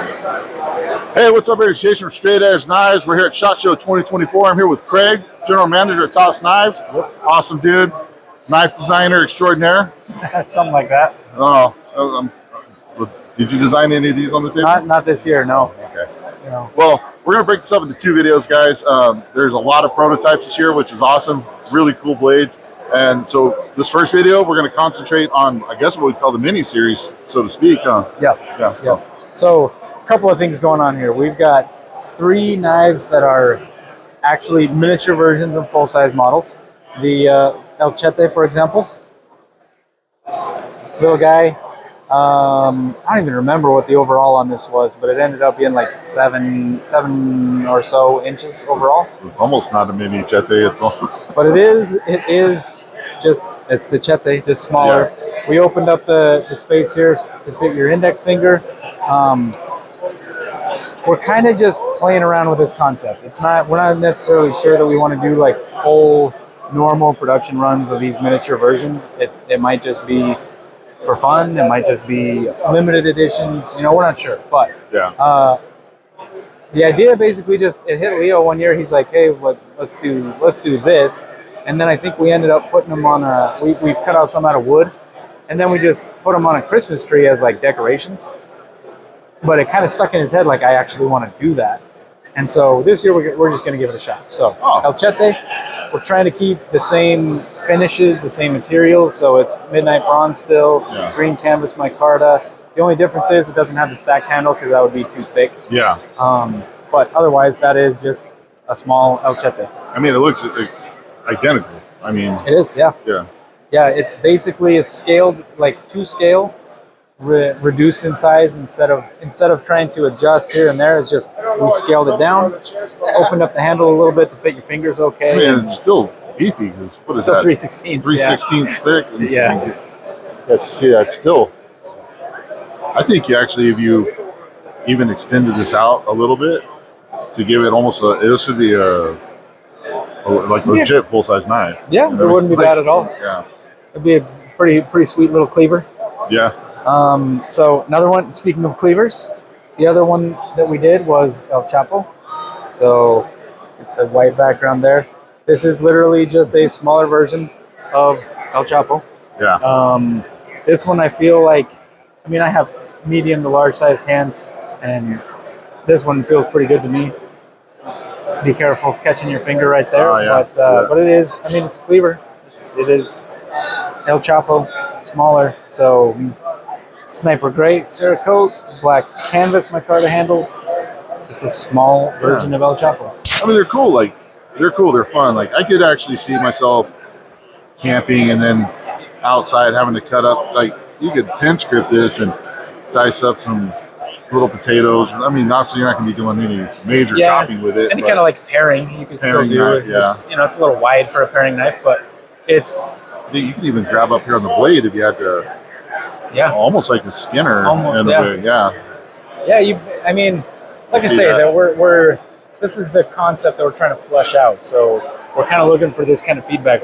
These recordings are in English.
Hey, what's up, everybody? Jason from Straight Edge Knives. We're here at Shotshow 2024. I'm here with Craig, General Manager at Tops Knives. Yep. Awesome dude. Knife designer extraordinaire. Something like that. Oh, did you design any of these on the table? Not this year, no. Okay. No. Well, we're going to break this up into two videos, guys. There's a lot of prototypes this year, which is awesome. Really cool blades. And so this first video, we're going to concentrate on, I guess, what we call the mini series, so to speak. Yeah. So. So a couple of things going on here. We've got 3 knives that are actually miniature versions of full-size models. The El Chete, for example. Little guy. I don't even remember what the overall on this was, but it ended up being like 7 or so inches overall. So it's almost not a mini Chete. It's all. But it is just, it's the Chete, just smaller. Yeah. We opened up the space here to fit your index finger. We're kind of just playing around with this concept. We're not necessarily sure that we want to do like full normal production runs of these miniature versions. It might just be for fun. It might just be limited editions. We're not sure. But yeah. The idea basically just, it hit Leo one year. He's like, hey, let's do this. And then I think we ended up putting them on we cut out some out of wood, and then we just put them on a Christmas tree as like decorations. But it kind of stuck in his head like, I actually want to do that. And so this year we're just going to give it a shot. So El Chete, we're trying to keep the same finishes, the same materials. So it's midnight bronze still, green canvas micarta. The only difference is it doesn't have the stacked handle because that would be too thick. Yeah. But otherwise, that is just a small El Chete. I mean, it looks identical. I mean, it is, yeah. Yeah. Yeah, it's basically a scaled, like 2 scale, reduced in size instead of trying to adjust here and there. It's just we scaled it down, opened up the handle a little bit to fit your fingers okay. I mean, it's still beefy because what is still that? 3/16. 3/16 thick. And yeah. Let's see that still. I think if you even extended this out a little bit to give it almost this should be a legit full size knife. Yeah, it wouldn't be bad at all. Yeah, it'd be a pretty sweet little cleaver. Yeah. So another one. Speaking of cleavers, the other one that we did was El Chapo. So it's a white background there. This is literally just a smaller version of El Chapo. Yeah. This one I feel like, I have medium to large sized hands, and this one feels pretty good to me. Be careful catching your finger right there. Oh, yeah. But it is, it's a cleaver. It is El Chapo, smaller. So sniper gray Cerakote, black canvas micarta handles. Just a small version of El Chapo. I mean, they're cool. They're cool. They're fun. I could actually see myself camping and then outside having to cut up. You could pinch grip this and dice up some little potatoes. Obviously you're not going to be doing any major chopping with it. Any kind of pairing you can still do. Knife, yeah. It's a little wide for a paring knife, but it's... You can even grab up here on the blade if you had to. Yeah. Almost like a Skinner. Almost, yeah. Yeah, like I say, that this is the concept that we're trying to flesh out. So we're kind of looking for this kind of feedback.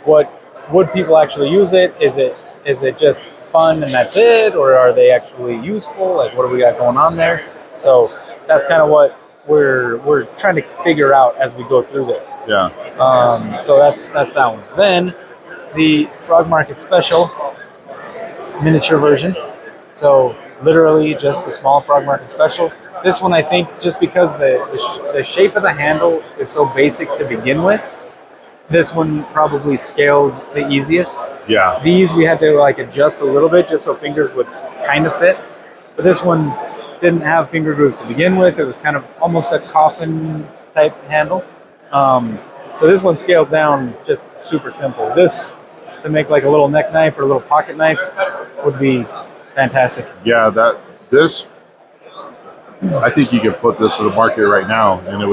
What would people actually use it? Is it just fun and that's it, or are they actually useful? What do we got going on there? So that's kind of what we're trying to figure out as we go through this. Yeah. So that's that one. Then the Frog Market Special miniature version. So literally just a small Frog Market Special. This one, I think, just because the shape of the handle is so basic to begin with, this one probably scaled the easiest. Yeah. These we had to adjust a little bit just so fingers would kind of fit. But this one didn't have finger grooves to begin with. It was kind of almost a coffin type handle. So this one scaled down just super simple. This, to make a little neck knife or a little pocket knife, would be fantastic. Yeah, I think you could put this to the market right now and it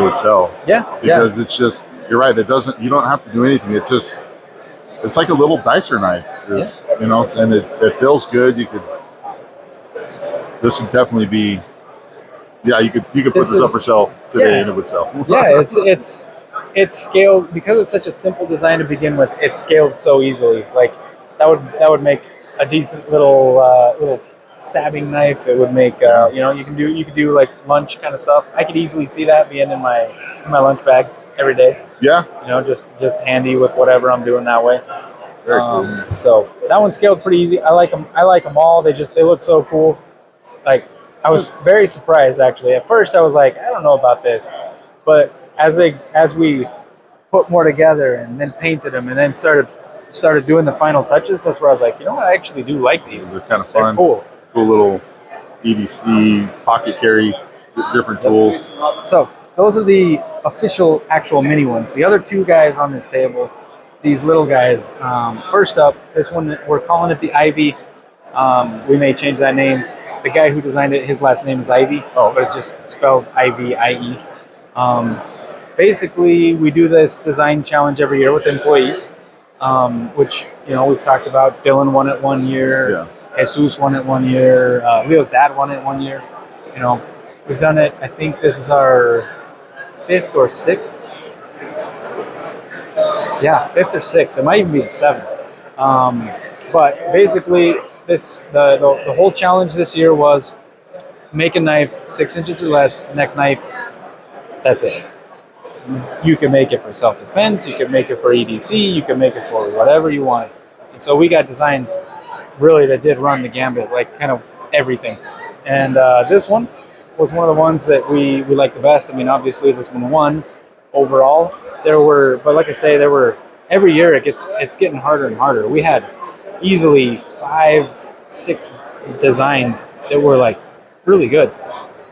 would sell. Yeah. Because it's just, you're right, you don't have to do anything. It's like a little dicer knife. And it feels good. This would definitely be, you could put this up for sale today and it would sell. Yeah, it's scaled because it's such a simple design to begin with. It's scaled so easily. That would make a decent little stabbing knife. It would make you could do like lunch kind of stuff. I could easily see that being in my lunch bag every day. Yeah. Just handy with whatever I'm doing that way. Very cool. So that one scaled pretty easy. I like them. I like them all. They look so cool. Like I was very surprised actually. At first I was like, I don't know about this, but as we put more together and then painted them and then started doing the final touches, that's where I was like, I actually do like these. They're kind of fun. They're cool. Cool little EDC pocket carry, different tools. So those are the official actual mini ones. The other two guys on this table, these little guys. First up, this one, we're calling it the Ivy. We may change that name. The guy who designed it, his last name is Ivy, but it's just spelled I-V-I-E. Basically, we do this design challenge every year with employees, which, we've talked about. Dylan won it 1 year. Yeah. Jesus won it 1 year. Leo's dad won it 1 year. We've done it. I think this is our 5th or 6th. Yeah, 5th or 6th. It might even be the 7th. But basically, the whole challenge this year was make a knife 6 inches or less, neck knife. That's it. You can make it for self-defense. You can make it for EDC. You can make it for whatever you want. And so we got designs really that did run the gambit, like kind of everything. And this one was one of the ones that we liked the best. I mean, obviously this one won overall. But like I say, every year it's getting harder and harder. We had easily 5, 6 designs that were like really good.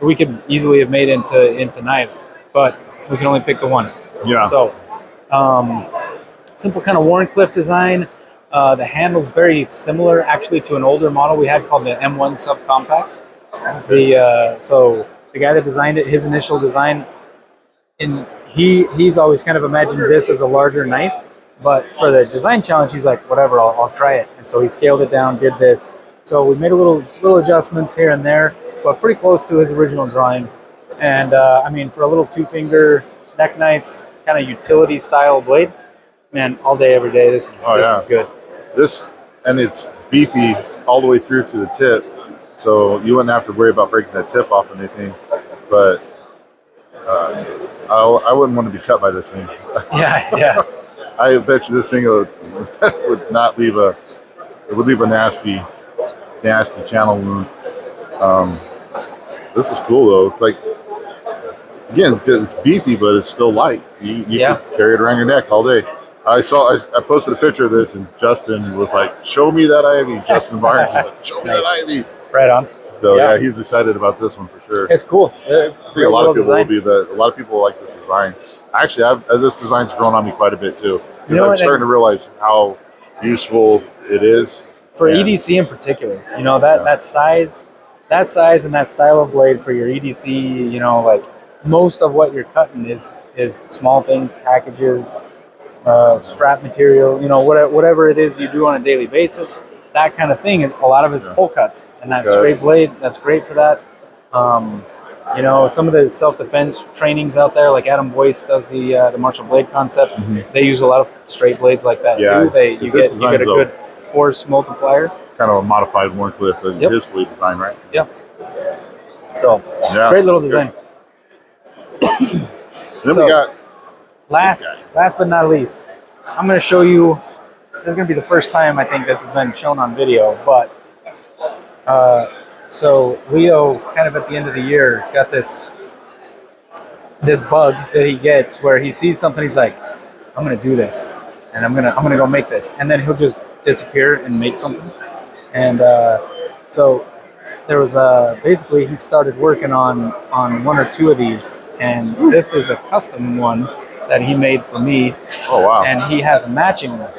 We could easily have made into knives, but we can only pick the one. Yeah. So, simple kind of Warncliffe design. The handle's very similar, actually, to an older model we had called the M1 Subcompact. So the guy that designed it, his initial design, he's always kind of imagined this as a larger knife. But for the design challenge, he's like, whatever, I'll try it. And so he scaled it down, did this. So we made a little adjustments here and there, but pretty close to his original drawing. And for a little 2-finger neck knife, kind of utility style blade, man, all day, every day, this is good. And it's beefy all the way through to the tip, so you wouldn't have to worry about breaking that tip off or anything. But I wouldn't want to be cut by this thing. Yeah. I bet you this thing would not leave it would leave a nasty channel wound. This is cool though. It's like, again, because it's beefy, but it's still light. You can carry it around your neck all day. I posted a picture of this, and Justin was like, "Show me that Ivy." Justin Barnes was like, "Show me that Ivy." Right on. So yeah, he's excited about this one for sure. It's cool. I think a lot of people will be that. A lot of people like this design. Actually, this design's grown on me quite a bit too. I'm starting to realize how useful it is for EDC in particular. That size and that style of blade for your EDC. Like most of what you're cutting is small things, packages, strap material. Whatever it is you do on a daily basis. That kind of thing is a lot of it's pull cuts, and that straight blade, that's great for that. Some of the self-defense trainings out there, like Adam Boyce does the Marshall Blade Concepts. Mm-hmm. They use a lot of straight blades like that too. You get a good force multiplier. Kind of a modified Warncliffe in his blade design, right? Yep. So great little design. Then we got last but not least, I'm going to show you. This is going to be the first time I think this has been shown on video, but so Leo, kind of at the end of the year, got this bug that he gets where he sees something, he's like, I'm going to do this, and I'm gonna go make this, and then he'll just disappear and make something. And so there was basically he started working on 1 or 2 of these, and this is a custom one that he made for me. Oh wow! And he has a matching one.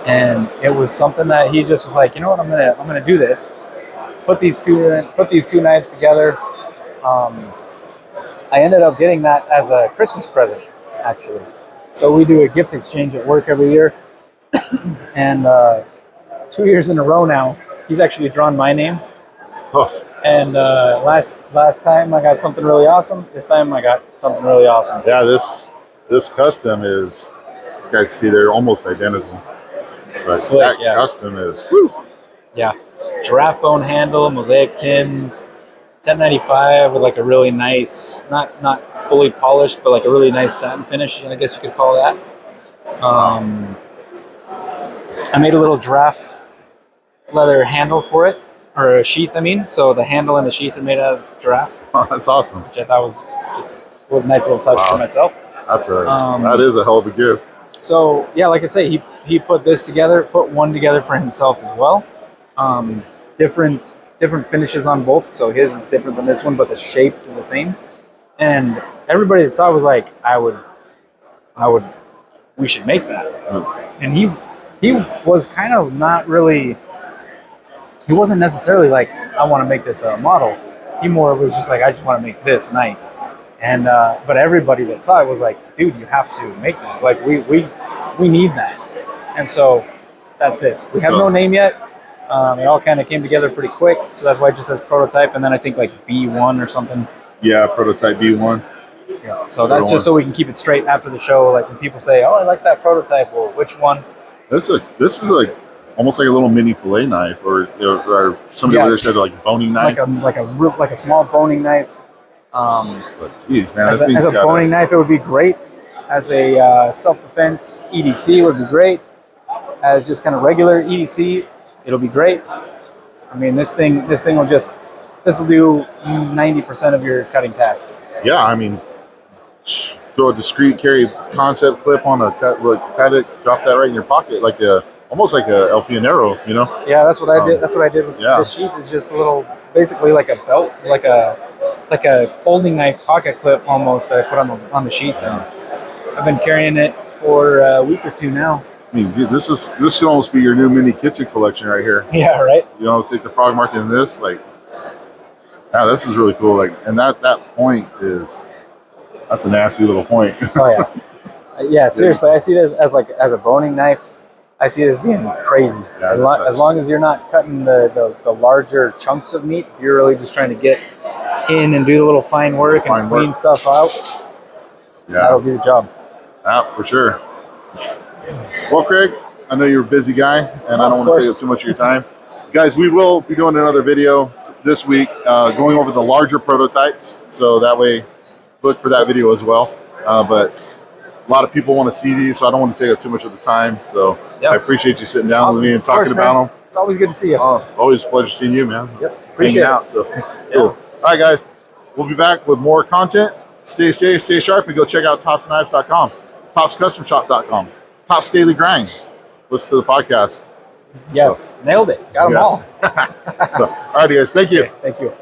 And it was something that he just was like, I'm gonna do this. Put these two knives together. I ended up getting that as a Christmas present, actually. So we do a gift exchange at work every year, and 2 years in a row now, he's actually drawn my name. Oh. And last time I got something really awesome. This time I got something really awesome. Yeah, this custom is, you guys see, they're almost identical. But Slick, that custom is, whew. Yeah. giraffe bone handle, mosaic pins, 1095 with like a really nice, not fully polished, but like a really nice satin finish, I guess you could call that. I made a little giraffe leather handle for it, or a sheath, I mean. So the handle and the sheath are made out of giraffe, That's awesome. which I thought was just a nice little touch for myself. That is a hell of a gift. So yeah, like I say, he put this together, put one together for himself as well. Different finishes on both. So his is different than this one, but the shape is the same. And everybody that saw it was like, we should make that. And he was kind of not really. He wasn't necessarily like, I want to make this a model. He more was just like, I just want to make this knife. And but everybody that saw it was like, dude, you have to make that. Like we need that. And so that's this. We have no name yet. It all kind of came together pretty quick, so that's why it just says prototype. And then I think like B1 or something. Yeah, prototype B1. Yeah. So that's just so we can keep it straight after the show. Like when people say, "Oh, I like that prototype," well, which one? This is like almost like a little mini fillet knife, or somebody over there said like boning knife, like a small boning knife. But geez, man, as a boning knife, it would be great. As a self-defense EDC, would be great. As just kind of regular EDC, it'll be great. I mean, this thing will do 90% of your cutting tasks. Yeah, I mean, throw a discreet carry concept clip on a cut it, drop that right in your pocket, like almost like a El Pionero, you know? Yeah, that's what I did. That's what I did with this sheath. Is just a little, basically like a belt, like a folding knife pocket clip almost that I put on the sheath. And I've been carrying it for a week or two now. I mean, dude, this should almost be your new mini kitchen collection right here. Yeah, right. You know, take the frog market in this, like, yeah, this is really cool. Like, and that point that's a nasty little point. Oh yeah, yeah. Seriously, I see this as a boning knife. I see this being crazy. Yeah, as long as you're not cutting the larger chunks of meat, if you're really just trying to get in and do the little fine work and clean stuff out, that'll do the job. Yeah, for sure. Well, Craig, I know you're a busy guy, and I don't want to take up too much of your time. Guys, we will be doing another video this week going over the larger prototypes, so that way look for that video as well. But a lot of people want to see these, so I don't want to take up too much of the time. So I appreciate you sitting down with me and talking about them. It's always good to see you. Always a pleasure seeing you, man. Yep, appreciate Hanging out. So cool. All right, guys, we'll be back with more content. Stay safe, stay sharp, and go check out topsknives.com, topscustomshop.com, Tops Daily Grind. Listen to the podcast. Yes, nailed it. Got them all. All right, guys. Thank you. Okay, thank you.